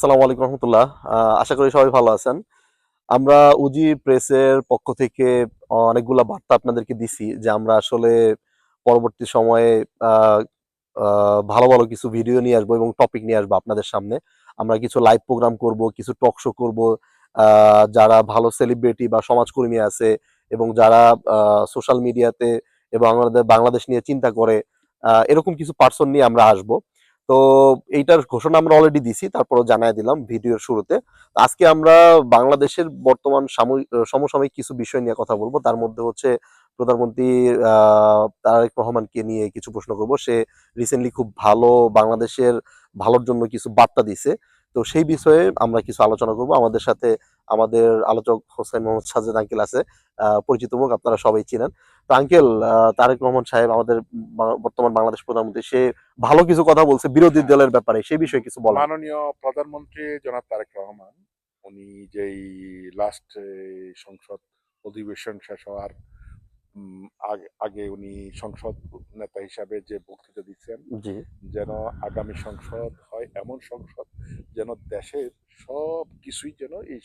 আসসালামু আলাইকুম রহমতুল্লাহ। আশা করি সবাই ভালো আছেন। আমরা উজি প্রেসের পক্ষ থেকে অনেকগুলা বার্তা আপনাদেরকে দিছি যে আমরা আসলে পরবর্তী সময়ে আহ, ভালো ভালো কিছু ভিডিও নিয়ে আসবো এবং টপিক নিয়ে আসবো আপনাদের সামনে। আমরা কিছু লাইভ প্রোগ্রাম করব, কিছু টক শো করব। যারা ভালো সেলিব্রিটি বা সমাজকর্মী আছে এবং যারা সোশ্যাল মিডিয়াতে এবং আমাদের বাংলাদেশ নিয়ে চিন্তা করে, এরকম কিছু পার্সন নিয়ে আমরা আসবো। তো এইটার ঘোষণা আমরা অলরেডি দিছি, তারপরও জানাই দিলাম ভিডিওর শুরুতে। আজকে আমরা বাংলাদেশের বর্তমান সমসাময়িক কিছু বিষয় নিয়ে কথা বলবো। তার মধ্যে হচ্ছে প্রধানমন্ত্রী তারেক রহমানকে নিয়ে কিছু প্রশ্ন করব। সে রিসেন্টলি খুব ভালো বাংলাদেশের ভালোর জন্য কিছু বার্তা দিছে। তো সেই বিষয়ে আমরা কিছু আলোচনা করব। আমাদের সাথে আমাদের আলোচক হোসেন মোহাম্মদ সাজেদ আঙ্কেল আছে, পরিচিত মুখ, আপনারা সবাই চিনেন। তো আঙ্কেল, তারেক রহমান সাহেব আমাদের বর্তমান বাংলাদেশ প্রধানমন্ত্রী, সে ভালো কিছু কথা বলছে বিরোধী হ্যাঁ, দলের ব্যাপারে, সেই বিষয়ে কিছু বলেন। মাননীয় প্রধানমন্ত্রী জনাব তারেক রহমান উনি যেই লাস্ট সংসদ অধিবেশন শেষ হওয়ার আগে উনি সংসদ নেতা হিসাবে যে বক্তৃতা দিচ্ছেন, জি। যেন আগামী সংসদ হয় এমন সংসদ যেন দেশের সব কিছুই যেন এই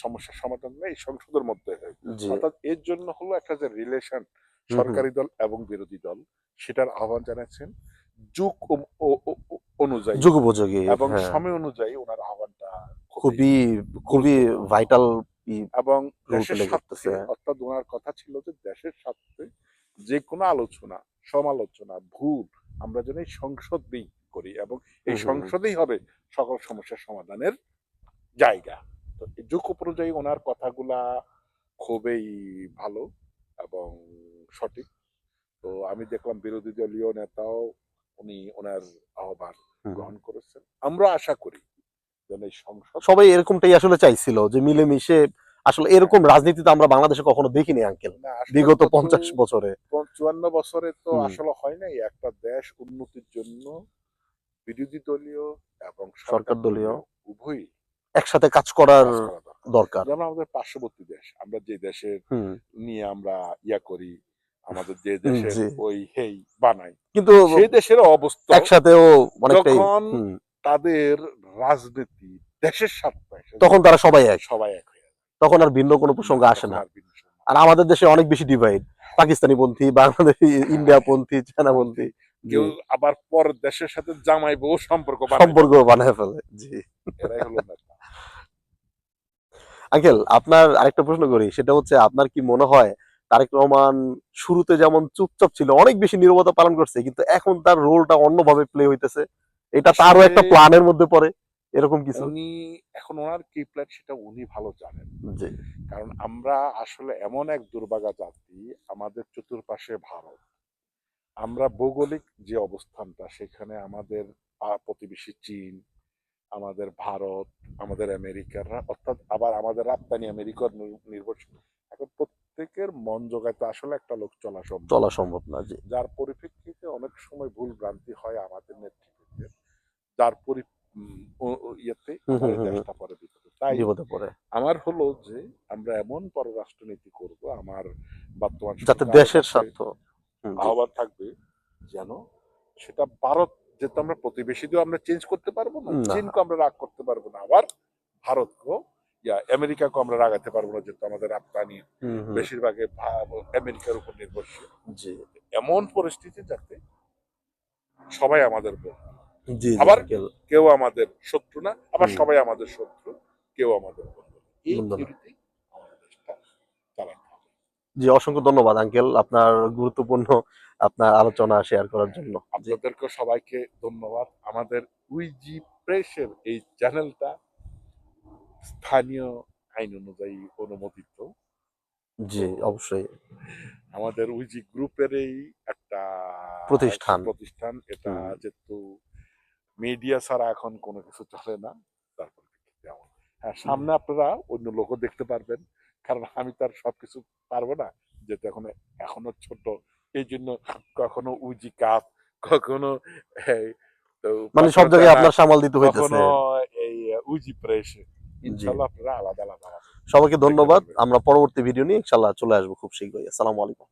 সমস্যার সমাধান এই সংসদের মধ্যে হয়। জি। অর্থাৎ এর জন্য হলো একটা যে রিলেশন হুম হুম। সরকারি দল এবং বিরোধী দল, সেটার আহ্বান জানাচ্ছেন যুগ অনুযায়ী যুগোপযোগী। এবং হ্যাঁ। সময় অনুযায়ী ওনার আহ্বানটা খুবই খুবই খুবই গুরুত্বপূর্ণ ভাইটাল এবং রোল দেশের প্লে স্বার্থে, করতেছে। অর্থাৎ ওনার কথা ছিল যে দেশের স্বার্থে যে কোনো আলোচনা, সমালোচনা, ভুল আমরা যেন এই সংসদেই করি এবং এই হুম হুম হুম। সংসদেই হবে সকল সমস্যার সমাধানের জায়গা। তো এই যুগ অনুযায়ী ওনার কথাগুলা খুবই ভালো এবং সঠিক। তো আমি দেখলাম বিরোধী দলীয় নেতাও উনি ওনার আহ্বান হুম হুম। গ্রহণ করেছেন। আমরা আশা করি যেন এই সংসদ, সবাই এরকমটাই আসলে চাইছিল যে মিলেমিশে। আসলে হ্যাঁ, এরকম রাজনীতি তো আমরা বাংলাদেশে কখনো দেখিনি আঙ্কেল, না আসলে বিগত গত 50 বছরে। 54 বছরে তো হুম। আসলে হয় নাই। একটা দেশ উন্নতির জন্য বিরোধী দলীয় এবং সরকার সরকার দলীয় দলীয় উভয়ই একসাথে কাজ করার কাজ করা দরকার। দরকার। যেমন আমাদের পার্শ্ববর্তী দেশ, আমরা যে দেশের হুম। নিয়ে আমরা ইয়া করি, আমাদের যে দেশের জি। ওই হেই বানাই, কিন্তু সেই দেশের অবস্থাও একসাথেও অনেকটাই। যখন হুম। তাদের রাজনীতি দেশের স্বার্থে এসে তখন যায়, তারা সবাই এক। সবাই এক হয়ে যায়। তখন আর ভিন্ন কোনো না, প্রসঙ্গ আসে তখন না। আর ভিন্ন সময় আর আসে না। আমাদের দেশে অনেক বেশি ডিভাইড, পাকিস্তানি পন্থী, বাংলাদেশি, ইন্ডিয়া হ্যাঁ, পন্থী, চায়না পন্থী পন্থী। জি। কেউ আবার পর দেশের সাথে জামাই বউ সম্পর্ক বানাই সম্পর্ক ফেলে। বানায় ফেলে। জি। এরাই হলো নেতা। আঙ্কেল, আপনার আরেকটা প্রশ্ন করি, সেটা হচ্ছে আপনার কি মনে হয় তারেক রহমান শুরুতে যেমন চুপচাপ ছিল, অনেক বেশি নীরবতা পালন করছে, কিন্তু এখন তার রোলটা অন্যভাবে প্লে হইতেছে? এটা তারও আসলে একটা প্ল্যানের মধ্যে পড়ে, এরকম কিছু? উনি এখন ওনার কি প্ল্যান সেটা উনি ভালো জানেন। জি। কারণ আমরা আসলে এমন এক দুর্ভাগা জাতি, আমাদের চতুর্পাশে ভারত। আমরা ভৌগোলিক যে অবস্থানটা সেখানে আমাদের প্রতিবেশী চীন, আমাদের ভারত, আমাদের আমেরিকাররা, অর্থাৎ আবার আমাদের রপ্তানি আমেরিকার নির্ভরশীল। এখন প্রত্যেকের মন জোগাইতে আসলে একটা লোক চলা সম্ভব চলা না। সম্ভব না। জি। যার পরিপ্রেক্ষিতে অনেক সময় ভুল ভ্রান্তি হয় আমাদের নেতৃত্বে, যার ইয়েতে হুম আমার হুম এই হুম হুম। দেশটা পরে বিপদে। তাই বিপদে পড়ে। আমার হলো যে আমরা এমন পররাষ্ট্রনীতি করব, আমার বর্তমান যাতে সরকারের দেশের কাছে স্বার্থ। হুম, জি। আহ্বান থাকবে যেন সেটা ভারত, যেহেতু আমরা প্রতিবেশীদেরও আমরা চেঞ্জ করতে পারবো না, না। চীনকে আমরা রাগ করতে পারবো না, আবার ভারতকেও আমেরিকাকেও আমরা রাগাতে পারবো না, যেহেতু আমাদের রপ্তানি হুম হুম। বেশিরভাগে আমেরিকার উপর নির্ভরশীল। জি। এমন পরিস্থিতি যাতে সবাই আমাদের বন্ধু, জি জি আবার আঙ্কেল। কেউ আমাদের শত্রু না, আবার হুম। সবাই আমাদের শত্রু, কেউ আমাদের বন্ধু না। এই বন্ধু না। থিওরিতেই আমাদের দেশটা চালাতে হবে। জি, অসংখ্য ধন্যবাদ আঙ্কেল আপনার গুরুত্বপূর্ণ আপনার আলোচনা শেয়ার করার জন্য। জি। আপনাদেরকে সবাইকে ধন্যবাদ। আমাদের উইজি প্রেসের এই চ্যানেলটা স্থানীয় আইন অনুযায়ী অনুমোদিত। জি, তো অবশ্যই। আমাদের উইজি গ্রুপের এই একটা প্রতিষ্ঠান। প্রতিষ্ঠান, এটা হুম। যেহেতু মিডিয়া ছাড়া এখন কোনো কিছু চলে না, তারপর যেমন হ্যাঁ, সামনে আপনারা অন্য লোকও দেখতে পারবেন, কারণ আমি তো আর সবকিছু পারবো না, যেহেতু এখনো ছোট। এই জন্য কখনো উইজি কাপ, কখনো এই তো মানে সব পাত্র জায়গায় চায়না, আপনার সামাল দিতে হইতেছে। কখনো এই উইজি প্রেস। জি। ইনশাল্লাহ আপনারা আলাদা আলাদা সবাইকে দেখতে ধন্যবাদ। পারবেন। আমরা পরবর্তী ভিডিও নিয়ে ইনশাআল্লাহ চলে আসবো খুব শীঘ্রই। আসসালামু আলাইকুম।